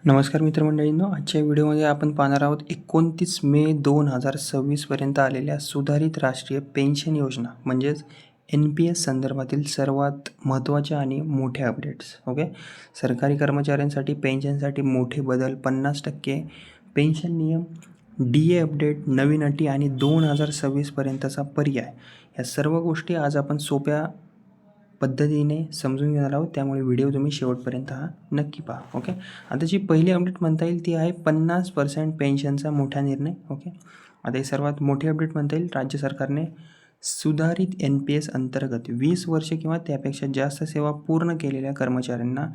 नमस्कार मित्रमंडळींनो, आजच्या व्हिडिओमध्ये आपण पाहणार आहोत 29 मे 2026 पर्यंत आलेल्या सुधारित राष्ट्रीय पेन्शन योजना म्हणजेच NPS संदर्भातील सर्वात महत्त्वाच्या आणि मोठ्या अपडेट्स. सरकारी कर्मचाऱ्यांसाठी पेन्शनसाठी मोठे बदल, 50% पेन्शन नियम, DA अपडेट, नवीन अटी आणि 2026 पर्यंतचा पर्याय, या सर्व गोष्टी आज आपण सोप्या पद्धतीने समजून घेणार आहोत. त्यामुळे व्हिडिओ तुम्ही शेवटपर्यंत हा नक्की पहा. आता जी पहिली अपडेट म्हणता येईल ती आहे 50% पेन्शनचा मोठा निर्णय. आता ही सर्वात मोठी अपडेट म्हणता येईल. राज्य सरकारने सुधारित NPS अंतर्गत 20 वर्ष किंवा त्यापेक्षा जास्त सेवा पूर्ण केलेल्या कर्मचाऱ्यांना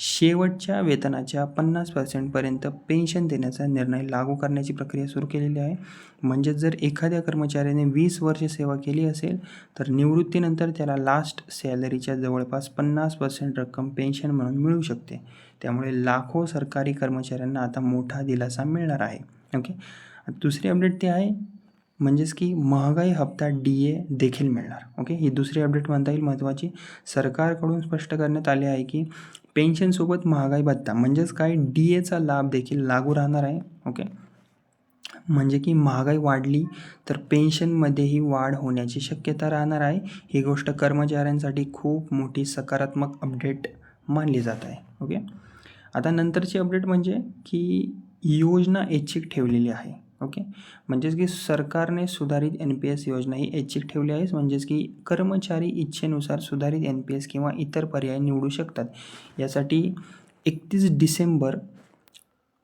शेवटच्या वेतनाच्या 50% पर्यंत पेन्शन देण्याचा निर्णय लागू करण्याची प्रक्रिया सुरू केलेली आहे. म्हणजे जर एखाद्या कर्मचाऱ्याने 20 वर्ष सेवा केली असेल तर निवृत्तीनंतर त्याला लास्ट सॅलरीच्या जवळपास 50% रक्कम पेन्शन म्हणून मिळू शकते. त्यामुळे लाखो सरकारी कर्मचाऱ्यांना आता मोठा दिलासा मिळणार आहे. दुसरी अपडेट ती आहे म्हणजेच की महागाई हप्ता DA देखील मिळणार. ही दुसरी अपडेट म्हणता येईल महत्त्वाची. सरकारकडून स्पष्ट करण्यात आले आहे की पेन्शनसोबत महागाई भत्ता म्हणजेच काय DAचा लाभ देखील लागू राहणार आहे. म्हणजे की महागाई वाढली तर पेन्शनमध्येही वाढ होण्याची शक्यता राहणार आहे. ही गोष्ट कर्मचाऱ्यांसाठी खूप मोठी सकारात्मक अपडेट मानली जात आहे. आता नंतरची अपडेट म्हणजे की योजना ऐच्छिक ठेवलेली आहे. म्हणजेच की सरकारने सुधारित NPS योजना ही ऐच्छिक ठेवली आहे. म्हणजेच की कर्मचारी इच्छेनुसार सुधारित NPS किंवा इतर पर्याय निवडू शकतात. यासाठी 31 डिसेंबर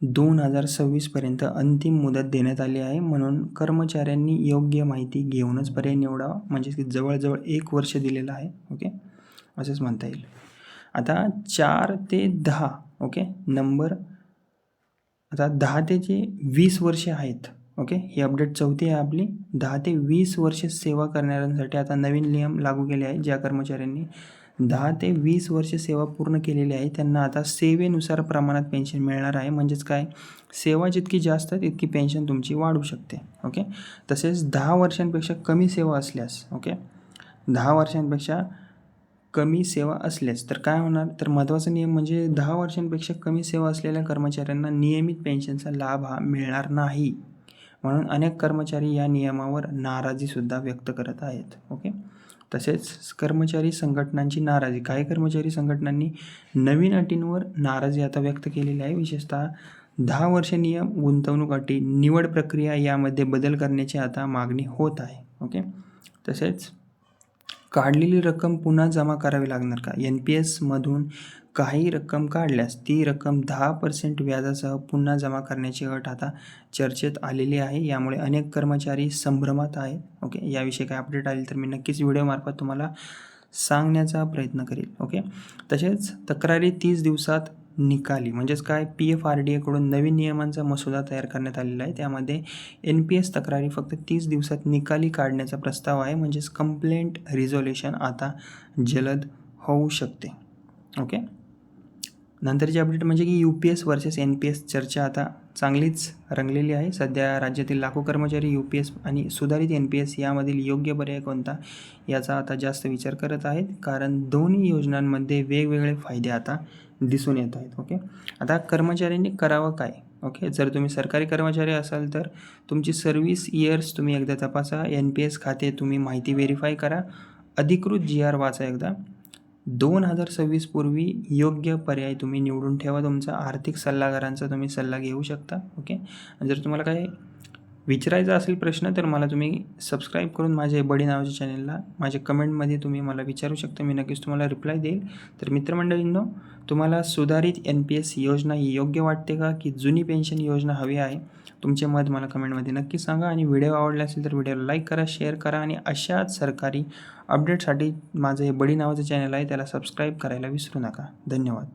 2026 पर्यंत अंतिम मुदत देण्यात आली आहे. म्हणून कर्मचाऱ्यांनी योग्य माहिती घेऊनच पर्याय निवडावा. म्हणजेच की जवळजवळ 1 वर्ष दिलेलं आहे. असंच म्हणता येईल. आता 4 ते 10 नंबर. आता 10 ते जे 20 वर्षे आहेत. ही अपडेट चौथी आहे आपली. 10 ते 20 वर्ष सेवा करणाऱ्यांसाठी आता नवीन नियम लागू केले आहेत. ज्या कर्मचाऱ्यांनी 10 ते 20 वर्ष सेवा पूर्ण केलेली आहे त्यांना आता सेवेनुसार प्रमाणात पेन्शन मिळणार आहे. म्हणजेच काय, सेवा जितकी जास्त तितकी पेन्शन तुमची वाढू शकते. तसेच 10 वर्षांपेक्षा कमी सेवा असल्यास 10 वर्षांपेक्षा कमी सेवा असल्यास तर काय होणार, तर महत्त्वाचा नियम म्हणजे 10 वर्षांपेक्षा कमी सेवा असलेल्या कर्मचाऱ्यांना नियमित पेन्शनचा लाभ हा मिळणार नाही. म्हणून अनेक कर्मचारी या नियमावर नाराजीसुद्धा व्यक्त करत आहेत. तसेच कर्मचारी संघटनांची नाराजी, काही कर्मचारी संघटनांनी नवीन अटींवर नाराजी आता व्यक्त केलेली आहे. विशेषतः 10 वर्ष नियम, गुंतवणूक अटी, निवड प्रक्रिया यामध्ये बदल करण्याची आता मागणी होत आहे. तसेच काढलेली रक्कम पुन्हा जमा करावी लागणार का? NPS मधून काही रक्कम काढल्यास ती रक्कम 10% व्याजासह पुन्हा जमा करण्याची अट आता चर्चेत आलेली आहे. यामुळे अनेक कर्मचारी संभ्रमात आहेत. याविषयी काय अपडेट आली तर मी नक्कीच व्हिडिओमार्फत तुम्हाला सांगण्याचा प्रयत्न करेल. तसेच तक्रारी 30 दिवसात निकाली, म्हणजेच काय, PFRDA कडून नवीन नियमांचा मसुदा तयार करण्यात आलेला आहे. त्यामध्ये NPS तक्रारी फक्त 30 दिवसात निकाली काढण्याचा प्रस्ताव आहे. म्हणजेच कंप्लेंट रिझोल्युशन आता जलद होऊ शकते. नंतरची अपडेट म्हणजे की UPS वर्सेस NPS चर्चा आता चांगलीच रंगलेली आहे. सध्या राज्यातील लाखो कर्मचारी UPS आणि सुधारित NPS यामधील योग्य पर्याय कोणता याचा आता जास्त विचार करत आहेत. कारण दोन्ही योजनांमध्ये वेगवेगळे फायदे आता दिसून येत आहेत. आता कर्मचाऱ्यांनी करावं काय? जर तुम्ही सरकारी कर्मचारी असाल तर तुमची सर्व्हिस इयर्स तुम्ही एकदा तपासा. NPS खाते तुम्ही माहिती व्हेरीफाय करा. अधिकृत GR वाचा एकदा. 2026 पूर्वी योग्य पर्याय तुम्ही निवडून ठेवा. तुमचा आर्थिक सल्लागारांचा तुम्ही सल्ला घेऊ शकता. जर तुम्हाला काय विचारायचा असेल प्रश्न तर मला तुम्ही सबस्क्राईब करून माझ्या बडी नावाच्या चॅनलला माझ्या कमेंटमध्ये तुम्ही मला विचारू शकता. मी नक्कीच तुम्हाला रिप्लाय देईल. तर मित्रमंडळींनो, तुम्हाला सुधारित NPS योजना ही योग्य वाटते का की जुनी पेन्शन योजना हवी आहे? तुमचे मत मला कमेंटमध्ये नक्की सांगा. आणि व्हिडिओ आवडला असेल तर व्हिडिओला लाईक करा, शेअर करा आणि अशाच सरकारी अपडेटसाठी माझं हे बडी नावाचं चॅनल आहे त्याला सबस्क्राईब करायला विसरू नका. धन्यवाद.